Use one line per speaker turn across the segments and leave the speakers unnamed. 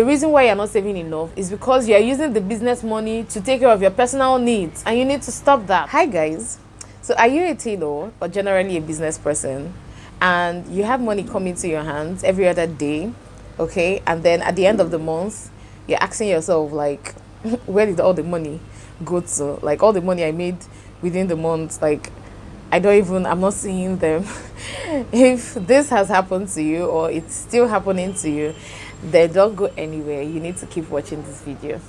The reason why you're not saving enough is because you're using the business money to take care of your personal needs, and you need to stop that. Hi guys, so are you a tailor or generally a business person, and you have money coming to your hands every other day, okay, and then at the end of the month you're asking yourself like, where did all the money go to? Like, all the money I made within the month, like, I'm not seeing them. If this has happened to you or it's still happening to you, then don't go anywhere. You need to keep watching this video.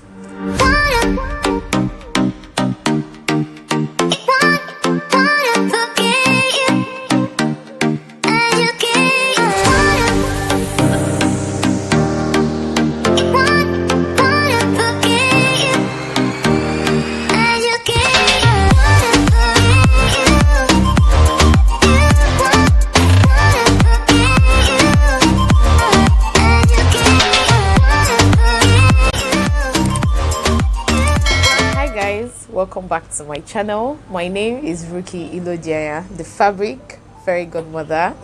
Welcome back to my channel. My name is Ruki Ilodiaya, the fabric fairy godmother.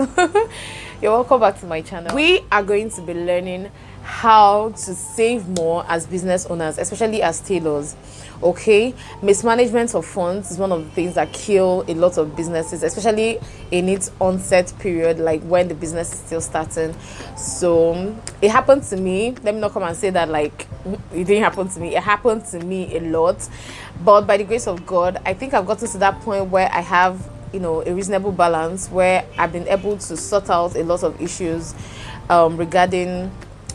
You're welcome back to my channel. We are going to be learning how to save more as business owners, especially as tailors. Okay, mismanagement of funds is one of the things that kill a lot of businesses, especially in its onset period, like when the business is still starting. So it happened to me. Let me not come and say that like it didn't happen to me. It happened to me a lot, but by the grace of God, I think I've gotten to that point where I have, you know, a reasonable balance where I've been able to sort out a lot of issues regarding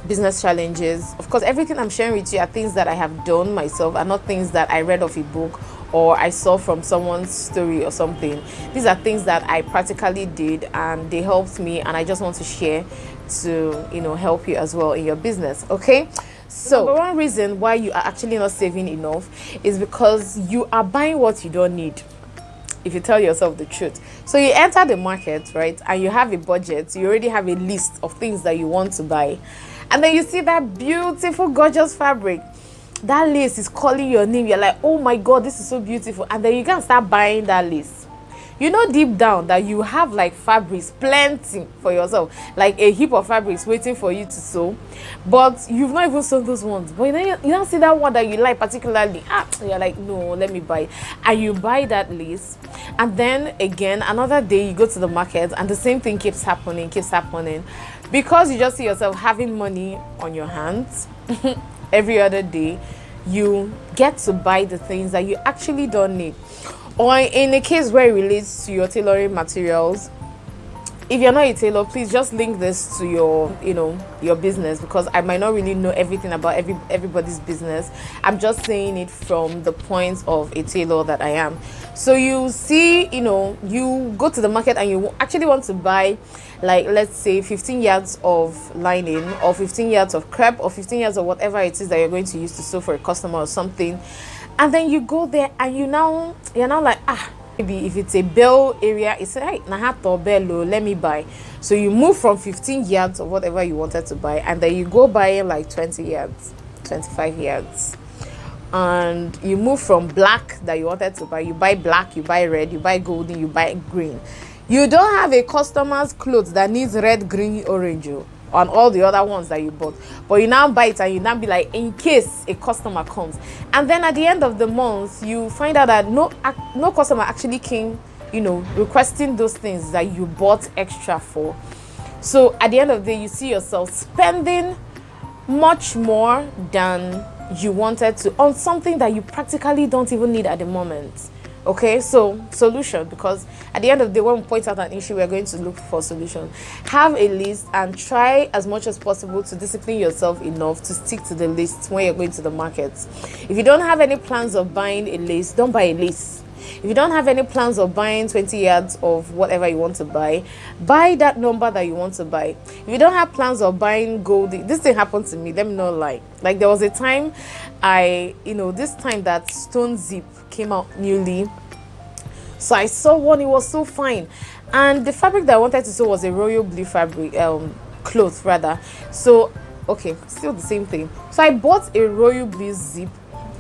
business challenges. Of course, everything I'm sharing with you are things that I have done myself, and not things that I read off a book or I saw from someone's story or something. These are things that I practically did, and they helped me, and I just want to share to, you know, help you as well in your business. Okay, so number one reason why you are actually not saving enough is because you are buying what you don't need, if you tell yourself the truth. So you enter the market, right, and you have a budget. You already have a list of things that you want to buy, and then you see that beautiful, gorgeous fabric. That lace is calling your name. You're like, oh my God, this is so beautiful. And then you can start buying that lace. You know deep down that you have like fabrics plenty for yourself, like a heap of fabrics waiting for you to sew, but you've not even sewn those ones. But then you don't see that one that you like particularly. You're like, no, let me buy it. And you buy that lace, and then again another day you go to the market and the same thing keeps happening, because you just see yourself having money on your hands. Every other day you get to buy the things that you actually don't need. Or in a case where it relates to your tailoring materials, if you're not a tailor, please just link this to your, you know, your business, because I might not really know everything about everybody's business. I'm just saying it from the point of a tailor that I am. So you see, you know, you go to the market and you actually want to buy, like, let's say 15 yards of lining, or 15 yards of crepe, or 15 yards of whatever it is that you're going to use to sew for a customer or something. And then you go there and you're now like, maybe if it's a bell area, it's right, let me buy. So you move from 15 yards or whatever you wanted to buy, and then you go buying like 20 yards, 25 yards. And you move from black that you wanted to buy, you buy black, you buy red, you buy golden, you buy green. You don't have a customer's clothes that needs red, green, orange, on all the other ones that you bought, but you now buy it and you now be like, in case a customer comes. And then at the end of the month you find out that no customer actually came, you know, requesting those things that you bought extra for. So at the end of the day you see yourself spending much more than you wanted to on something that you practically don't even need at the moment. Okay, so solution, because at the end of the day when we point out an issue, we're going to look for a solution. Have a list and try as much as possible to discipline yourself enough to stick to the list when you're going to the market. If you don't have any plans of buying a lace, don't buy a lace. If you don't have any plans of buying 20 yards of whatever you want to buy that number that you want to buy. If you don't have plans of buying gold, this thing happened to me, let me not lie. Like, there was a time this time that stone zip came out newly. So I saw one, it was so fine, and the fabric that I wanted to sew was a royal blue fabric, cloth rather. So okay, still the same thing. So I bought a royal blue zip,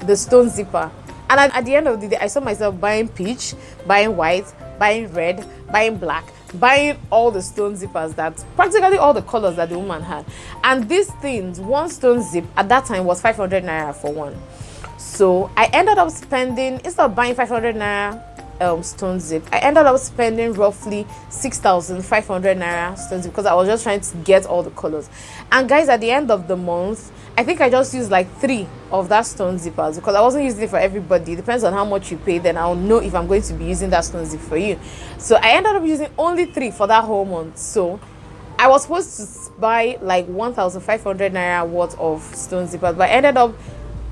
the stone zipper, and at the end of the day I saw myself buying peach, buying white, buying red, buying black, buying all the stone zippers, that practically all the colors that the woman had. And these things, one stone zip at that time was 500 naira for one. So I ended up spending, instead of buying 500 naira stone zip, I ended up spending roughly 6,500 naira stone zip, because I was just trying to get all the colors. And guys, at the end of the month, I think I just used like 3 of that stone zippers, because I wasn't using it for everybody. It depends on how much you pay, then I'll know if I'm going to be using that stone zip for you. So I ended up using only 3 for that whole month. So I was supposed to buy like 1,500 naira worth of stone zippers, but I ended up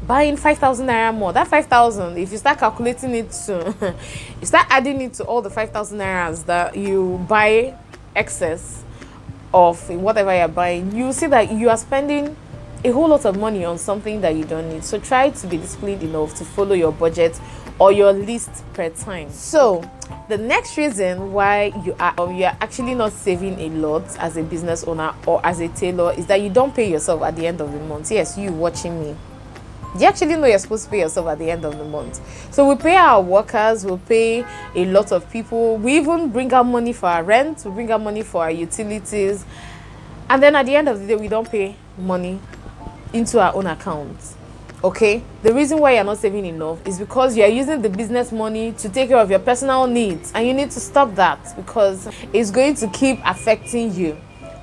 buying 5,000 naira more. That 5,000, if you start calculating it to you start adding it to all the 5,000 nairas that you buy excess of in whatever you're buying, you see that you are spending a whole lot of money on something that you don't need. So try to be disciplined enough to follow your budget or your list per time. So the next reason why you are actually not saving a lot as a business owner or as a tailor is that you don't pay yourself at the end of the month. Yes, you watching me, you actually know you're supposed to pay yourself at the end of the month. So we pay our workers, we pay a lot of people, we even bring out money for our rent, we bring out money for our utilities, and then at the end of the day we don't pay money into our own accounts. Okay, the reason why you're not saving enough is because you're using the business money to take care of your personal needs, and you need to stop that, because it's going to keep affecting you.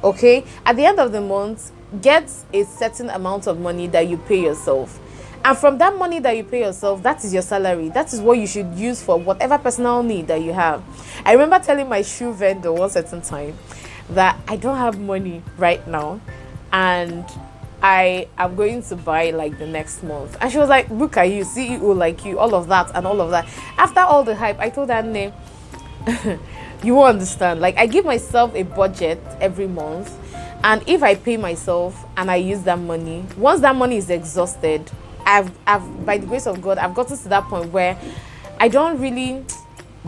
Okay, at the end of the month, get a certain amount of money that you pay yourself, and from that money that you pay yourself, that is your salary. That is what you should use for whatever personal need that you have. I remember telling my shoe vendor one certain time that I don't have money right now, and I am going to buy like the next month. And she was like, look at you, CEO like you, all of that and all of that. After all the hype, I told her, name, you won't understand. Like, I give myself a budget every month, and if I pay myself and I use that money, once that money is exhausted, I've by the grace of God, I've gotten to that point where I don't really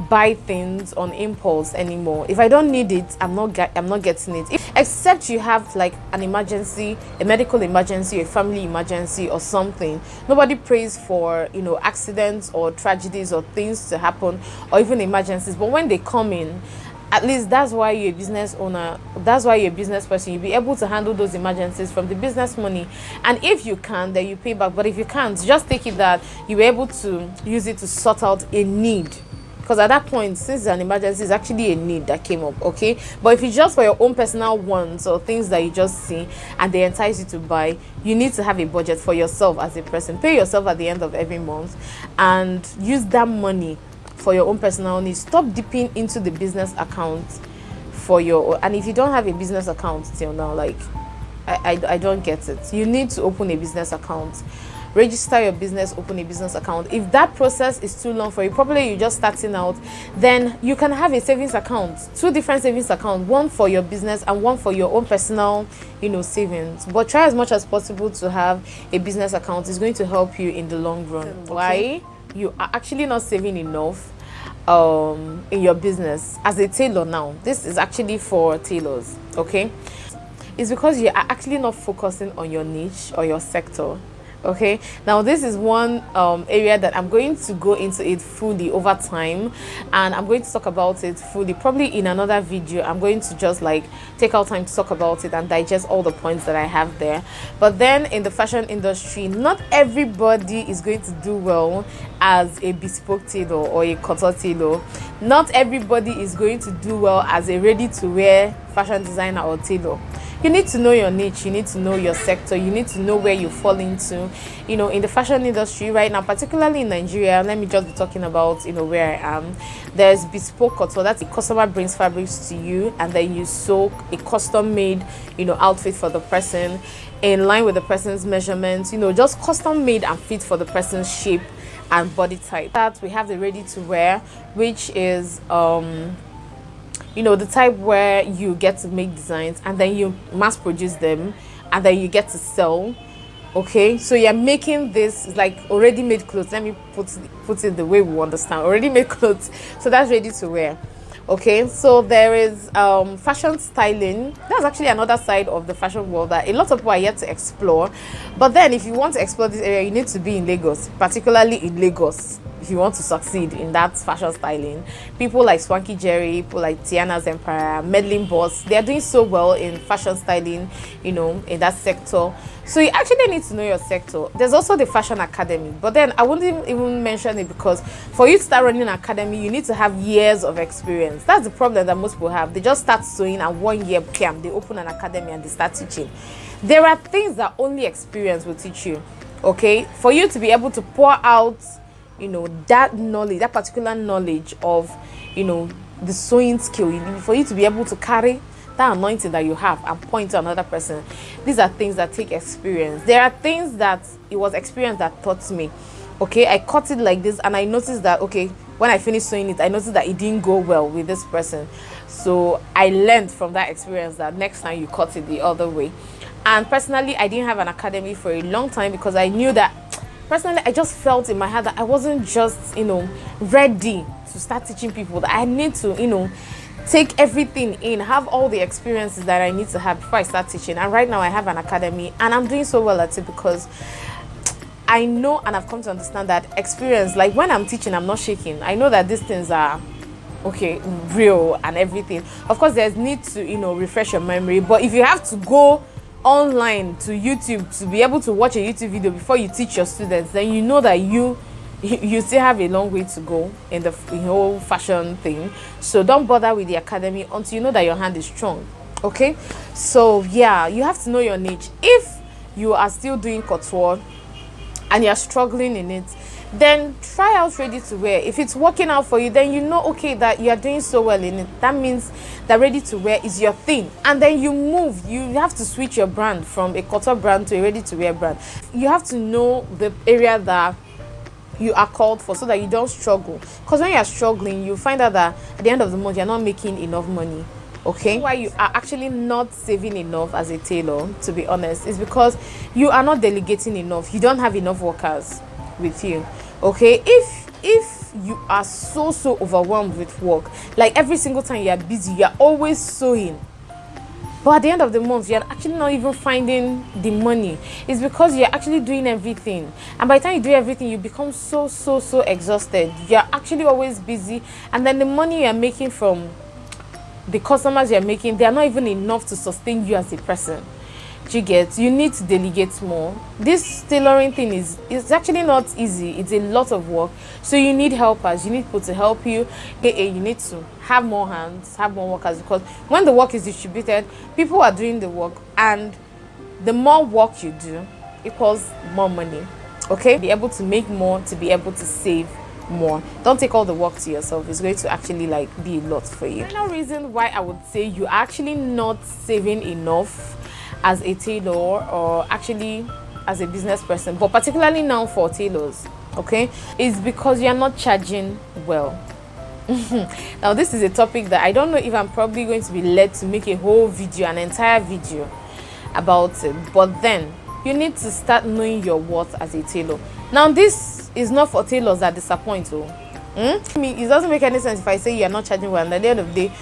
buy things on impulse anymore. If I don't need it, I'm not getting it. Except you have like an emergency, a medical emergency, a family emergency or something. Nobody prays for, you know, accidents or tragedies or things to happen or even emergencies, but when they come in, at least that's why you're a business owner, that's why you're a business person. You'll be able to handle those emergencies from the business money, and if you can, then you pay back. But if you can't, just take it that you're able to use it to sort out a need, because at that point, since it's an emergency, it's actually a need that came up. Okay, but if it's just for your own personal wants or things that you just see and they entice you to buy, you need to have a budget for yourself as a person. Pay yourself at the end of every month and use that money for your own personal needs. Stop dipping into the business account for your, and if you don't have a business account till now, like I don't get it. You need to open a business account, register your business, open a business account. If that process is too long for you, probably you're just starting out, then you can have a savings account, 2 different savings accounts, one for your business and one for your own personal, you know, savings. But try as much as possible to have a business account. It's going to help you in the long run. Okay. Why you are actually not saving enough in your business as a tailor now, this is actually for tailors, okay? It's because you are actually not focusing on your niche or your sector. Okay, now this is one area that I'm going to go into it fully over time, and I'm going to talk about it fully probably in another video. I'm going to just like take out time to talk about it and digest all the points that I have there. But then in the fashion industry, not everybody is going to do well as a bespoke tailor or a couture tailor. Not everybody is going to do well as a ready-to-wear fashion designer or tailor. You need to know your niche, you need to know your sector, you need to know where you fall into. You know, in the fashion industry right now, particularly in Nigeria, let me just be talking about, you know, where I am. There's bespoke couture. That's the customer brings fabrics to you and then you sew a custom made, you know, outfit for the person in line with the person's measurements, you know, just custom made and fit for the person's shape and body type. That we have the ready to wear, which is you know, the type where you get to make designs and then you mass produce them and then you get to sell. Okay, so you're making this like already made clothes. Let me put it the way we understand, already made clothes. So that's ready to wear. Okay, so there is fashion styling. That's actually another side of the fashion world that a lot of people are yet to explore. But then if you want to explore this area, you need to be in Lagos, particularly in Lagos. If if you want to succeed in that fashion styling. People like Swanky Jerry, people like Tiana's Empire, Meddling Boss, they are doing so well in fashion styling, you know, in that sector. So you actually need to know your sector. There's also the fashion academy, but then I wouldn't even mention it because for you to start running an academy, you need to have years of experience. That's the problem that most people have. They just start sewing and 1 year camp, they open an academy and they start teaching. There are things that only experience will teach you. Okay, for you to be able to pour out, you know, that knowledge, that particular knowledge of, you know, the sewing skill, for you to be able to carry that anointing that you have and point to another person, these are things that take experience. There are things that it was experience that taught me. Okay, I cut it like this and I noticed that, okay, when I finished sewing it, I noticed that it didn't go well with this person. So I learned from that experience that next time you cut it the other way. And personally, I didn't have an academy for a long time because I knew that, personally, I just felt in my heart that I wasn't just, you know, ready to start teaching people, that I need to, you know, take everything in, have all the experiences that I need to have before I start teaching. And right now I have an academy and I'm doing so well at it because I know and I've come to understand that experience, like when I'm teaching, I'm not shaking. I know that these things are okay, real and everything. Of course, there's need to, you know, refresh your memory, but if you have to go online to YouTube to be able to watch a YouTube video before you teach your students, then you know that you still have a long way to go in the whole fashion thing. So don't bother with the academy until you know that your hand is strong. Okay, so yeah, you have to know your niche. If you are still doing couture and you're struggling in it, then try out ready to wear. If it's working out for you, then you know, okay, that you are doing so well in it. That means that ready to wear is your thing. And then you move, you have to switch your brand from a couture brand to a ready to wear brand. You have to know the area that you are called for so that you don't struggle. Because when you're struggling, you find out that at the end of the month, you're not making enough money. Okay, why you are actually not saving enough as a tailor, to be honest, is because you are not delegating enough. You don't have enough workers with you. Okay, if you are so overwhelmed with work, like every single time you are busy, you are always sewing, but at the end of the month you're actually not even finding the money, it's because you're actually doing everything, and by the time you do everything, you become so exhausted. You're actually always busy, and then the money you're making from the customers you're making, they are not even enough to sustain you as a person. You get, you need to delegate more. This tailoring thing is actually not easy. It's a lot of work, so you need helpers, you need people to help you. You need to have more hands, have more workers, because when the work is distributed, people are doing the work, and the more work you do equals more money. Okay, be able to make more, to be able to save more. Don't take all the work to yourself. It's going to actually like be a lot for you. The final reason why I would say you're actually not saving enough as a tailor, or actually as a business person, but particularly now for tailors, okay, is because you're not charging well. Now this is a topic that I don't know if I'm probably going to be led to make a whole video, an entire video about it, but then you need to start knowing your worth as a tailor. Now this is not for tailors that disappoint. I mean, it doesn't make any sense if I say you're not charging well and at the end of the day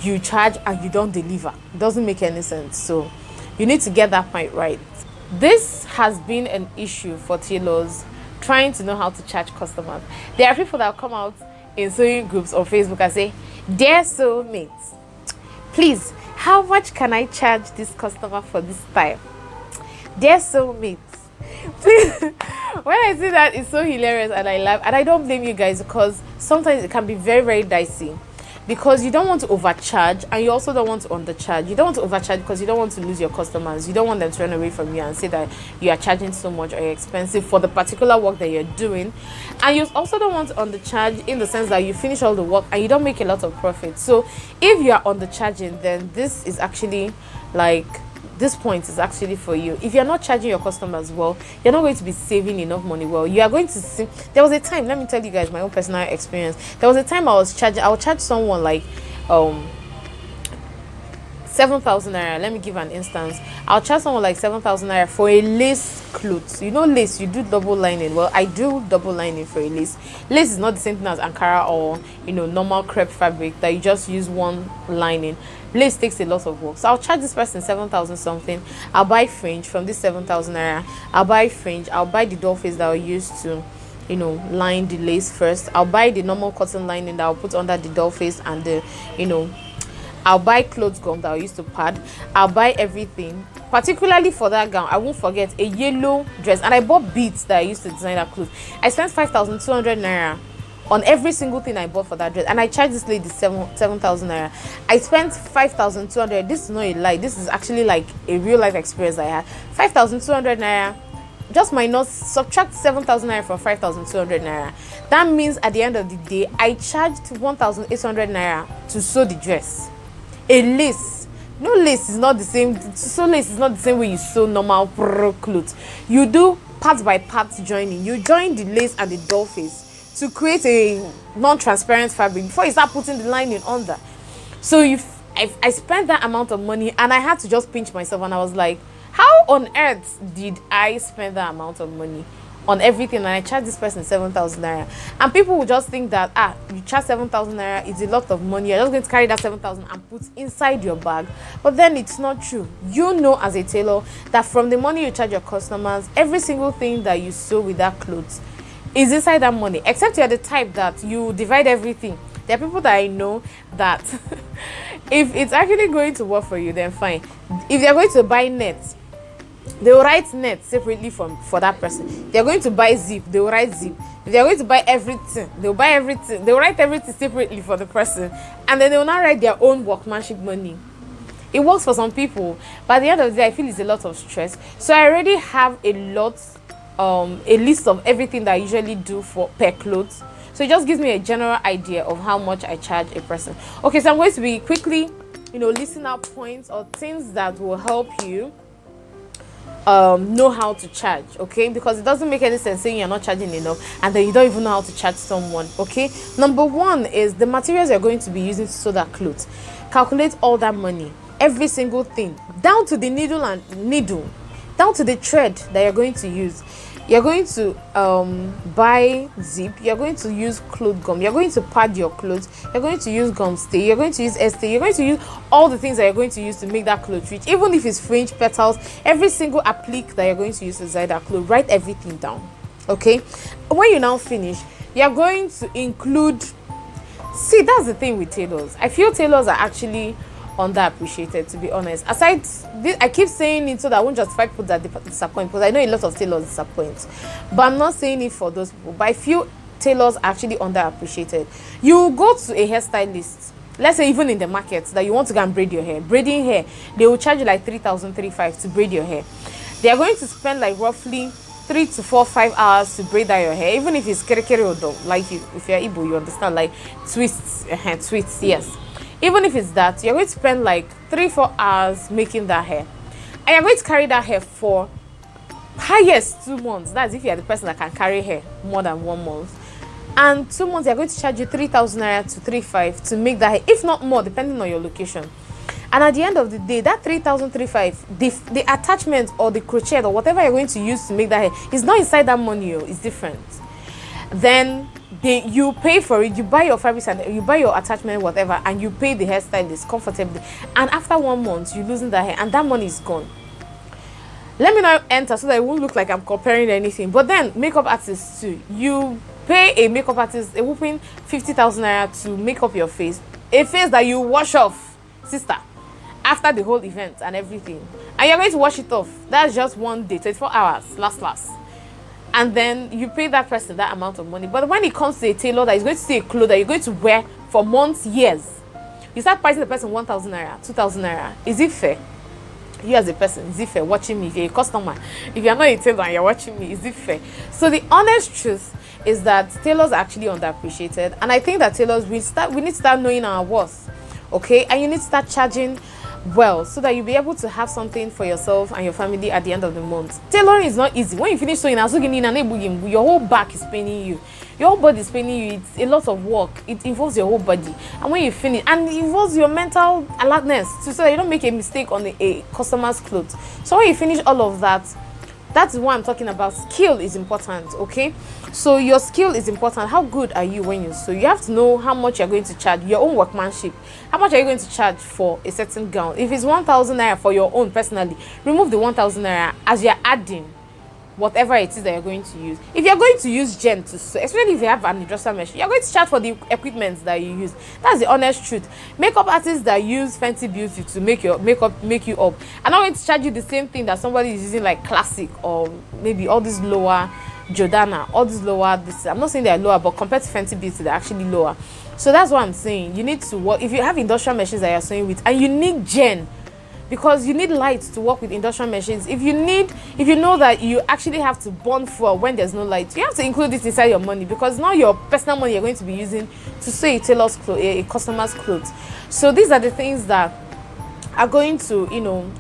you charge and you don't deliver. It doesn't make any sense. So you need to get that point right. This has been an issue for tailors trying to know how to charge customers. There are people that come out in sewing groups on Facebook and say, "Dear soulmates, please, how much can I charge this customer for this style? Dear soulmates, please." When I see that, it's so hilarious and I laugh, and I don't blame you guys, because sometimes it can be very dicey, because you don't want to overcharge and you also don't want to undercharge. You don't want to overcharge because you don't want to lose your customers. You don't want them to run away from you and say that you are charging so much or you're expensive for the particular work that you're doing. And you also don't want to undercharge in the sense that you finish all the work and you don't make a lot of profit. So if you are undercharging, then this is actually like, this point is actually for you. If you're not charging your customers well, you're not going to be saving enough money well. You are going to see, there was a time, let me tell you guys my own personal experience. There was a time I would charge someone like 7,000 naira. Let me give an instance. I'll charge someone like 7,000 naira for a lace cloth. You know lace, you do double lining. Well, I do double lining for a lace. Lace is not the same thing as Ankara or, you know, normal crepe fabric that you just use one lining. Lace takes a lot of work. So I'll charge this person 7,000 something. I'll buy fringe from this 7,000 naira. I'll buy fringe. I'll buy the doll face that I'll use to line the lace first. I'll buy the normal cotton lining that I'll put under the doll face, and the I'll buy clothes gum that I used to pad. I'll buy everything, particularly for that gown. I won't forget a yellow dress, and I bought beads that I used to design that clothes. I spent 5,200 naira on every single thing I bought for that dress, and I charged this lady 7,000 naira. I spent 5,200. This is not a lie. This is actually like a real life experience I had. 5,200 naira. Just minus, subtract 7,000 naira from 5,200 naira. That means at the end of the day, I charged 1,800 naira to sew the dress. A lace. No, lace is not the same. Sew lace is not the same way you sew normal clothes. You do part by part joining. You join the lace and the doll face to create a non-transparent fabric before you start putting the lining under. So I spent that amount of money, and I had to just pinch myself, and I was like, how on earth did I spend that amount of money on everything, and I charge this person 7,000 naira? And people will just think that you charge 7,000 naira, it's a lot of money, you're just going to carry that 7,000 and put inside your bag. But then it's not true. You know, as a tailor, that from the money you charge your customers, every single thing that you sew with that clothes is inside that money, except you're the type that you divide everything. There are people that I know that if it's actually going to work for you, then fine. If they're going to buy nets, they will write net separately for that person. They're going to buy zip, they will write zip. If they're going to buy everything, they'll buy everything. They will write everything separately for the person, and then they will not write their own workmanship money. It works for some people, but at the end of the day, I feel it's a lot of stress. So I already have a list of everything that I usually do for per clothes. So it just gives me a general idea of how much I charge a person. Okay, so I'm going to be quickly, listing out points or things that will help you know how to charge. Okay, because it doesn't make any sense saying you're not charging enough and then you don't even know how to charge someone. Okay, number one is the materials you're going to be using to sew that clothes. Calculate all that money, every single thing, down to the needle, down to the thread that you're going to use. You're going to buy zip, you're going to use cloth gum, you're going to pad your clothes, you're going to use gum stay, you're going to use stay, you're going to use all the things that you're going to use to make that cloth rich. Even if it's fringe, petals, every single applique that you're going to use inside that cloth, write everything down. Okay, when you now finish, you're going to include, see, that's the thing with tailors. I feel tailors are actually underappreciated, to be honest. Aside this, I keep saying it so that I won't justify people that disappoint, because I know a lot of tailors disappoint, but I'm not saying it for those people. But I feel tailors are actually underappreciated. You go to a hairstylist, let's say even in the market, that you want to go and braid your hair. Braiding hair, they will charge you like 3,350 to braid your hair. They are going to spend like roughly 3 to 4, 5 hours to braid out your hair, even if it's kerekere odo, like if you're Igbo, you understand, like twists, twists, yes. Even if it's that, you're going to spend like 3-4 hours making that hair, and you're going to carry that hair for highest 2 months. That's if you're the person that can carry hair more than 1 month. And 2 months, they're going to charge you 3,000 naira to 3,500 to make that hair, if not more, depending on your location. And at the end of the day, that 3,350, the attachment or the crochet or whatever you're going to use to make that hair is not inside that money. It's different. Then you pay for it, you buy your fabrics and you buy your attachment, whatever, and you pay the hairstylist comfortably. And after 1 month, you're losing that hair, and that money is gone. Let me not enter so that it won't look like I'm comparing anything. But then makeup artists too. You pay a makeup artist a whooping 50,000 naira to make up your face, a face that you wash off, sister, after the whole event and everything, and you're going to wash it off. That's just 1 day, 24 hours, last. And then you pay that person that amount of money. But when it comes to a tailor that is going to see a clothes that you're going to wear for months, years, you start pricing the person 1,000 naira, 2,000 naira. Is it fair? You as a person, is it fair? Watching me, if you're a customer, if you're not a tailor and you're watching me, is it fair? So the honest truth is that tailors are actually underappreciated, and I think that tailors we need to start knowing our worth. Okay, and you need to start charging well, so that you'll be able to have something for yourself and your family at the end of the month. Tailoring is not easy. When you finish sewing, your whole back is paining you, your whole body is paining you. It's a lot of work. It involves your whole body, and when you finish, and it involves your mental alertness so that you don't make a mistake on a customer's clothes. So when you finish all of that, that's what I'm talking about. Skill is important. Okay, so your skill is important. How good are you when you sew? You have to know how much you're going to charge, your own workmanship. How much are you going to charge for a certain gown? If it's 1,000 naira for your own personally, remove the 1,000 naira as you're adding. whatever it is that you're going to use. If you're going to use gen to sew, especially if you have an industrial machine, you're going to charge for the equipment that you use. That's the honest truth. Makeup artists that use Fenty Beauty to make your makeup make you up are not going to charge you the same thing that somebody is using like Classic or maybe all these lower Jordana, all these lower this. I'm not saying they're lower, but compared to Fenty Beauty, they're actually lower. So that's what I'm saying. You need to work if you have industrial machines that you're sewing with, and you need gen, because you need light to work with industrial machines. If you know that you actually have to burn fuel when there's no light, you have to include it inside your money, because now your personal money you're going to be using to sew a tailor's clothes, a customer's clothes. So these are the things that are going to,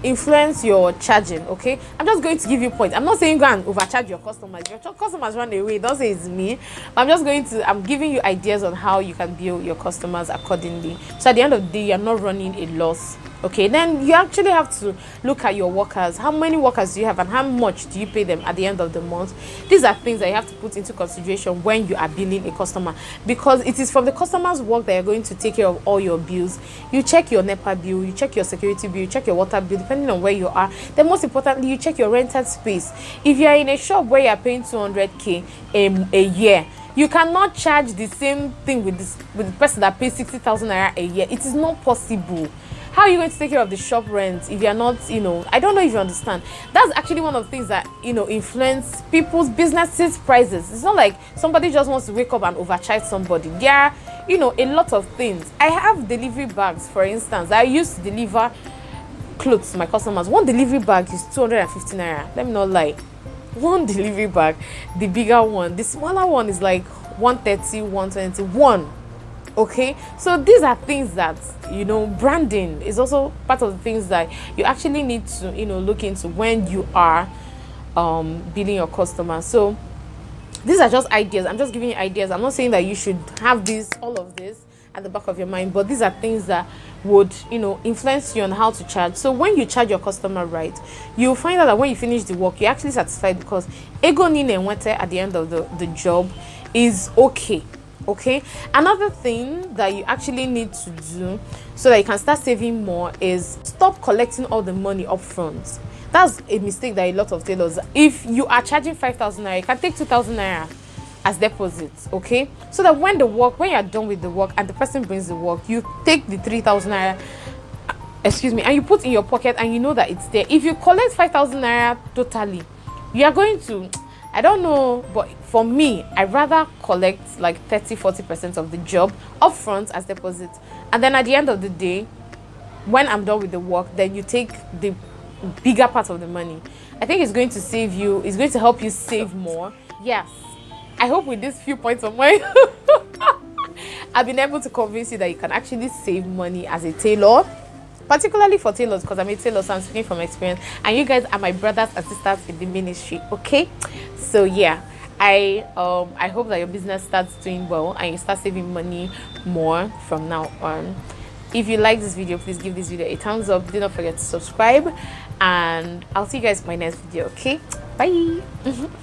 influence your charging. Okay, I'm just going to give you points. I'm not saying go and overcharge your customers. Your customers run away, don't say it's me. But I'm giving you ideas on how you can bill your customers accordingly, so at the end of the day you're not running a loss. Okay, then you actually have to look at your workers. How many workers do you have, and how much do you pay them at the end of the month? These are things that you have to put into consideration when you are billing a customer, because it is from the customer's work that you're going to take care of all your bills. You check your NEPA bill, you check your security bill, you check your water bill, depending on where you are. Then most importantly, you check your rented space. If you are in a shop where you are paying 200k a year, you cannot charge the same thing with the person that pays 60,000 naira a year. It is not possible. How are you going to take care of the shop rent if you're not, I don't know if you understand. That's actually one of the things that, influence people's businesses' prices. It's not like somebody just wants to wake up and overcharge somebody. There are, a lot of things. I have delivery bags, for instance. I used to deliver clothes to my customers. One delivery bag is 250 naira. Let me not lie. One delivery bag, the bigger one. The smaller one is like 130, 121. Okay, so these are things that branding is also part of the things that you actually need to look into when you are billing your customers. So these are just ideas. I'm just giving you ideas. I'm not saying that you should have all of this at the back of your mind, but these are things that would influence you on how to charge. So when you charge your customer right, you'll find out that when you finish the work, you're actually satisfied, because ego nine nwete at the end of the job is okay. Okay, another thing that you actually need to do so that you can start saving more is stop collecting all the money up front. That's a mistake that a lot of tailors, if you are charging 5,000 naira, you can take 2,000 naira as deposits. Okay, so that when you're done with the work and the person brings the work, you take the 3,000 naira, and you put in your pocket, and you know that it's there. If you collect 5,000 naira totally, you are going to, I don't know, but for me, I rather collect like 30-40% of the job upfront as deposit, and then at the end of the day, when I'm done with the work, then you take the bigger part of the money. I think it's going to save you. It's going to help you save more. Yes, I hope with these few points of mine, I've been able to convince you that you can actually save money as a tailor. Particularly for tailors, because I'm a tailor, so I'm speaking from experience, and you guys are my brothers and sisters in the ministry. Okay, so yeah, I hope that your business starts doing well and you start saving money more from now on. If you like this video, please give this video a thumbs up. Do not forget to subscribe, and I'll see you guys in my next video. Okay, bye.